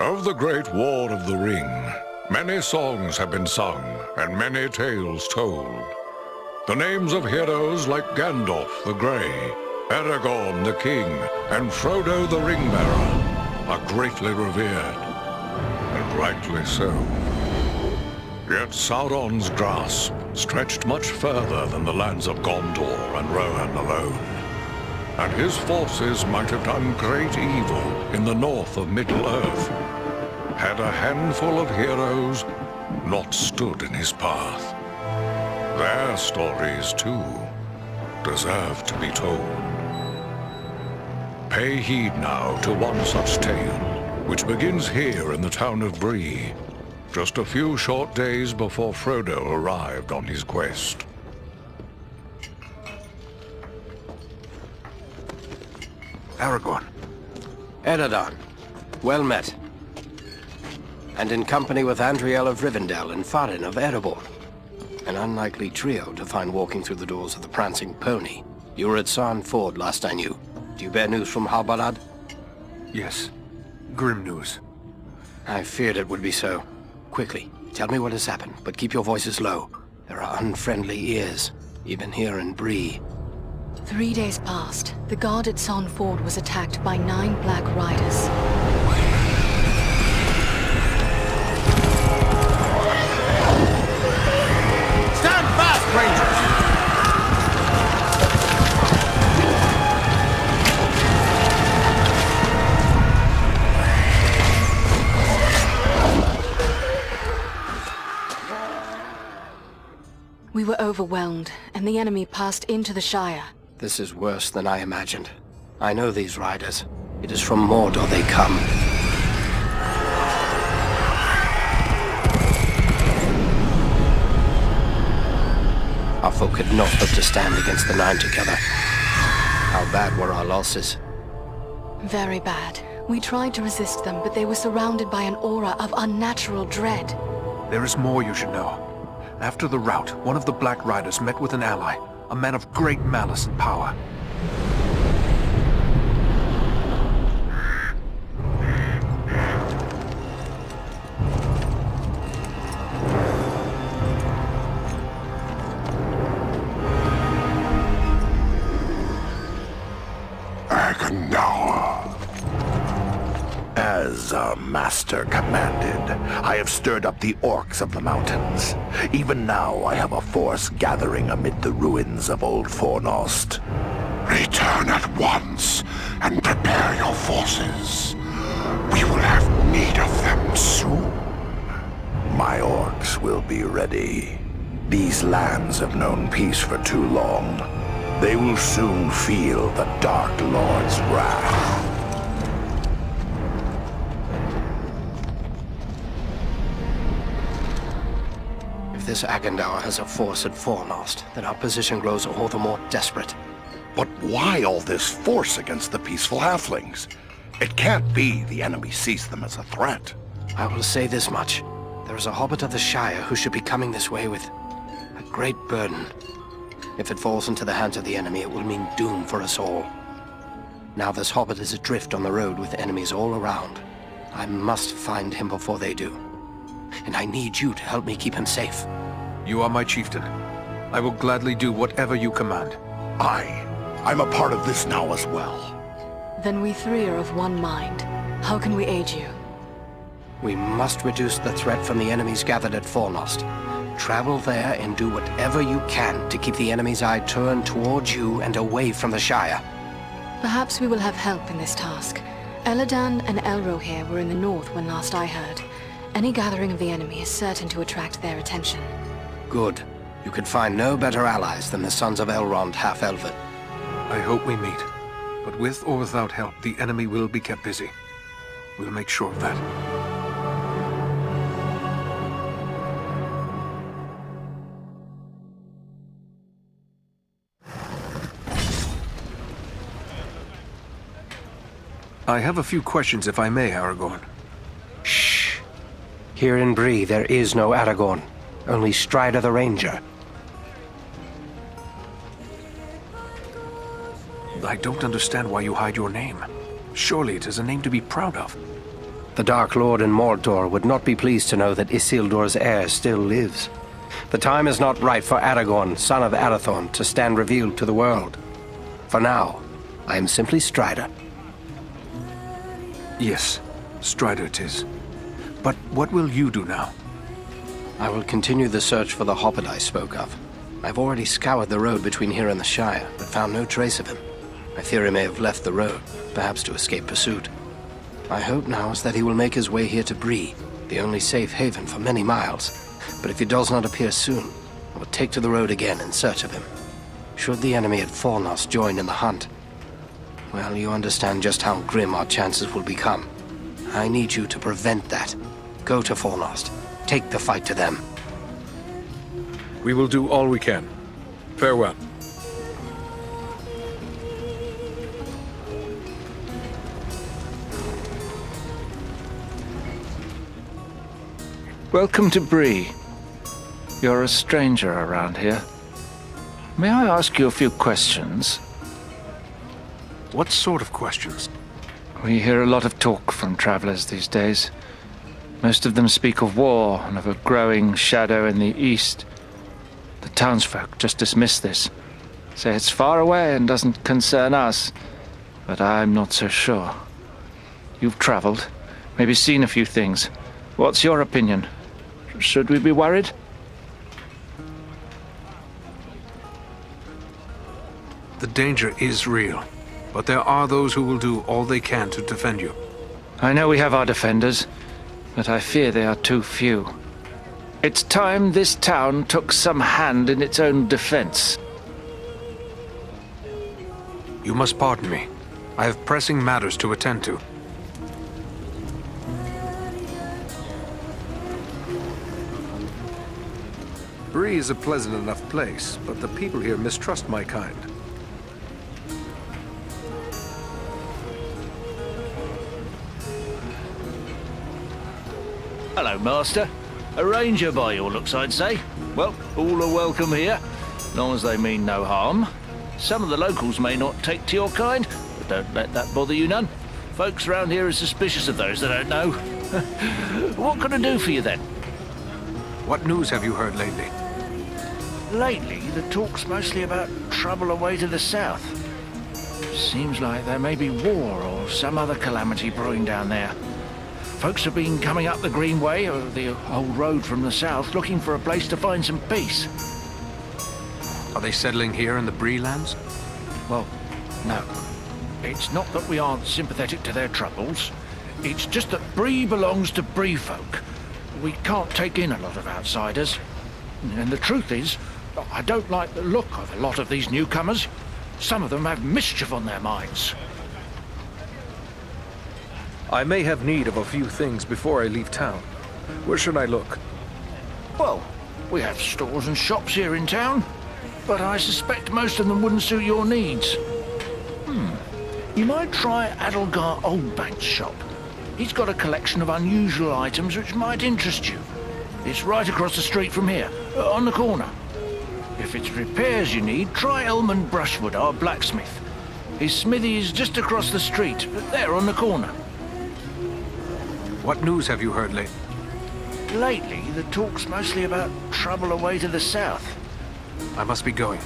Of the Great War of the Ring, many songs have been sung and many tales told. The names of heroes like Gandalf the Grey, Aragorn the King, and Frodo the Ring-Bearer are greatly revered, and rightly so. Yet Sauron's grasp stretched much further than the lands of Gondor and Rohan alone, and his forces might have done great evil in the north of Middle-earth, had a handful of heroes not stood in his path. Their stories, too, deserve to be told. Pay heed now to one such tale, which begins here in the town of Bree, just a few short days before Frodo arrived on his quest. Aragorn. Eredon, well met. And in company with Andriel of Rivendell and Farin of Erebor. An unlikely trio to find walking through the doors of the Prancing Pony. You were at Sarn Ford last I knew. Do you bear news from Halbarad? Yes. Grim news. I feared it would be so. Quickly, tell me what has happened, but keep your voices low. There are unfriendly ears, even here in Bree. 3 days passed. The guard at Sarn Ford was attacked by 9 Black Riders. Stand fast, Rangers! We were overwhelmed, and the enemy passed into the Shire. This is worse than I imagined. I know these riders. It is from Mordor they come. Our folk could not hope to stand against the 9 together. How bad were our losses? Very bad. We tried to resist them, but they were surrounded by an aura of unnatural dread. There is more you should know. After the rout, one of the Black Riders met with an ally, a man of great malice and power. As our master commanded, I have stirred up the orcs of the mountains. Even now I have a force gathering amid the ruins of Old Fornost. Return at once and prepare your forces. We will have need of them soon. My orcs will be ready. These lands have known peace for too long. They will soon feel the Dark Lord's wrath. If this Agandaur has a force at Fornost, then our position grows all the more desperate. But why all this force against the peaceful halflings? It can't be the enemy sees them as a threat. I will say this much. There is a hobbit of the Shire who should be coming this way with a great burden. If it falls into the hands of the enemy, it will mean doom for us all. Now this hobbit is adrift on the road with enemies all around. I must find him before they do. And I need you to help me keep him safe. You are my chieftain. I will gladly do whatever you command. I'm a part of this now as well. Then we 3 are of one mind. How can we aid you? We must reduce the threat from the enemies gathered at Fornost. Travel there and do whatever you can to keep the enemy's eye turned towards you and away from the Shire. Perhaps we will have help in this task. Eladan and Elrohir were in the north when last I heard. Any gathering of the enemy is certain to attract their attention. Good. You could find no better allies than the sons of Elrond half-elven. I hope we meet. But with or without help, the enemy will be kept busy. We'll make sure of that. I have a few questions, if I may, Aragorn. Shh. Here in Bree, there is no Aragorn. Only Strider the Ranger. I don't understand why you hide your name. Surely it is a name to be proud of. The Dark Lord in Mordor would not be pleased to know that Isildur's heir still lives. The time is not right for Aragorn, son of Arathorn, to stand revealed to the world. For now, I am simply Strider. Yes, Strider it is. But what will you do now? I will continue the search for the hobbit I spoke of. I've already scoured the road between here and the Shire, but found no trace of him. I fear he may have left the road, perhaps to escape pursuit. My hope now is that he will make his way here to Bree, the only safe haven for many miles. But if he does not appear soon, I will take to the road again in search of him. Should the enemy at Fornost join in the hunt, well, you understand just how grim our chances will become. I need you to prevent that. Go to Fornost. Take the fight to them. We will do all we can. Farewell. Welcome to Bree. You're a stranger around here. May I ask you a few questions? What sort of questions? We hear a lot of talk from travelers these days. Most of them speak of war and of a growing shadow in the east. The townsfolk just dismiss this, say it's far away and doesn't concern us, but I'm not so sure. You've traveled, maybe seen a few things. What's your opinion? Should we be worried? The danger is real, but there are those who will do all they can to defend you. I know we have our defenders, but I fear they are too few. It's time this town took some hand in its own defense. You must pardon me. I have pressing matters to attend to. Bree is a pleasant enough place, but the people here mistrust my kind. Hello, Master. A ranger by your looks, I'd say. Well, all are welcome here, long as they mean no harm. Some of the locals may not take to your kind, but don't let that bother you none. Folks around here are suspicious of those that don't know. What can I do for you, then? What news have you heard lately? Lately, the talk's mostly about trouble away to the south. Seems like there may be war or some other calamity brewing down there. Folks have been coming up the Greenway, or the old road from the south, looking for a place to find some peace. Are they settling here in the Bree lands? Well, no. It's not that we aren't sympathetic to their troubles. It's just that Bree belongs to Bree folk. We can't take in a lot of outsiders. And the truth is, I don't like the look of a lot of these newcomers. Some of them have mischief on their minds. I may have need of a few things before I leave town. Where should I look? Well, we have stores and shops here in town, but I suspect most of them wouldn't suit your needs. You might try Adelgar Oldbank's shop. He's got a collection of unusual items which might interest you. It's right across the street from here, on the corner. If it's repairs you need, try Elman Brushwood, our blacksmith. His smithy is just across the street, there on the corner. What news have you heard lately? Lately, the talk's mostly about trouble away to the south. I must be going.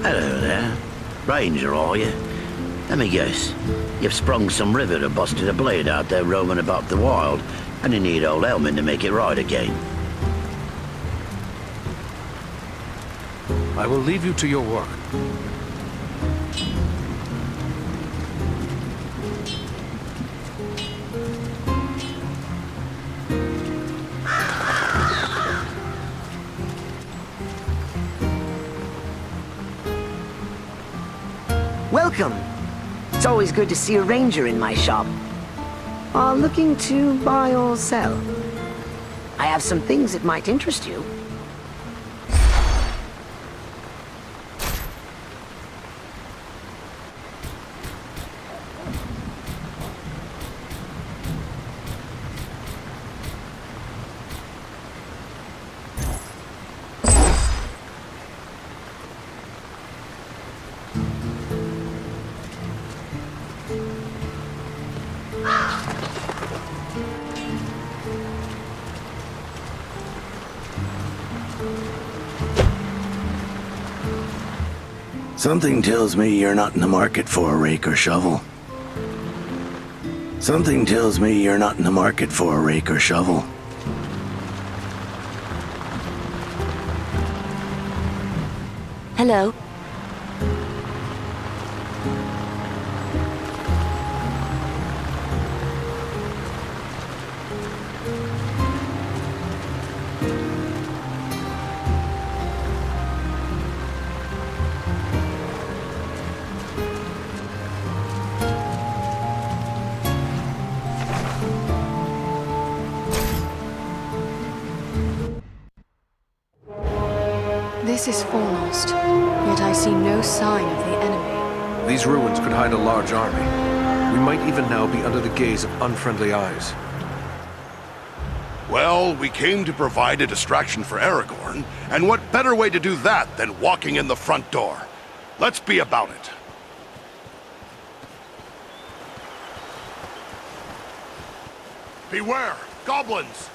Hello there. Ranger, are you? Let me guess. You've sprung some rivet or busted a blade out there roaming about the wild, and you need old Elman to make it right again. I will leave you to your work. Welcome. It's always good to see a ranger in my shop. Looking to buy or sell? have some things that might interest you. Something tells me you're not in the market for a rake or shovel. Something tells me you're not in the market for a rake or shovel. Hello. This is foremost, yet I see no sign of the enemy. These ruins could hide a large army. We might even now be under the gaze of unfriendly eyes. Well, we came to provide a distraction for Aragorn, and what better way to do that than walking in the front door? Let's be about it. Beware! Goblins!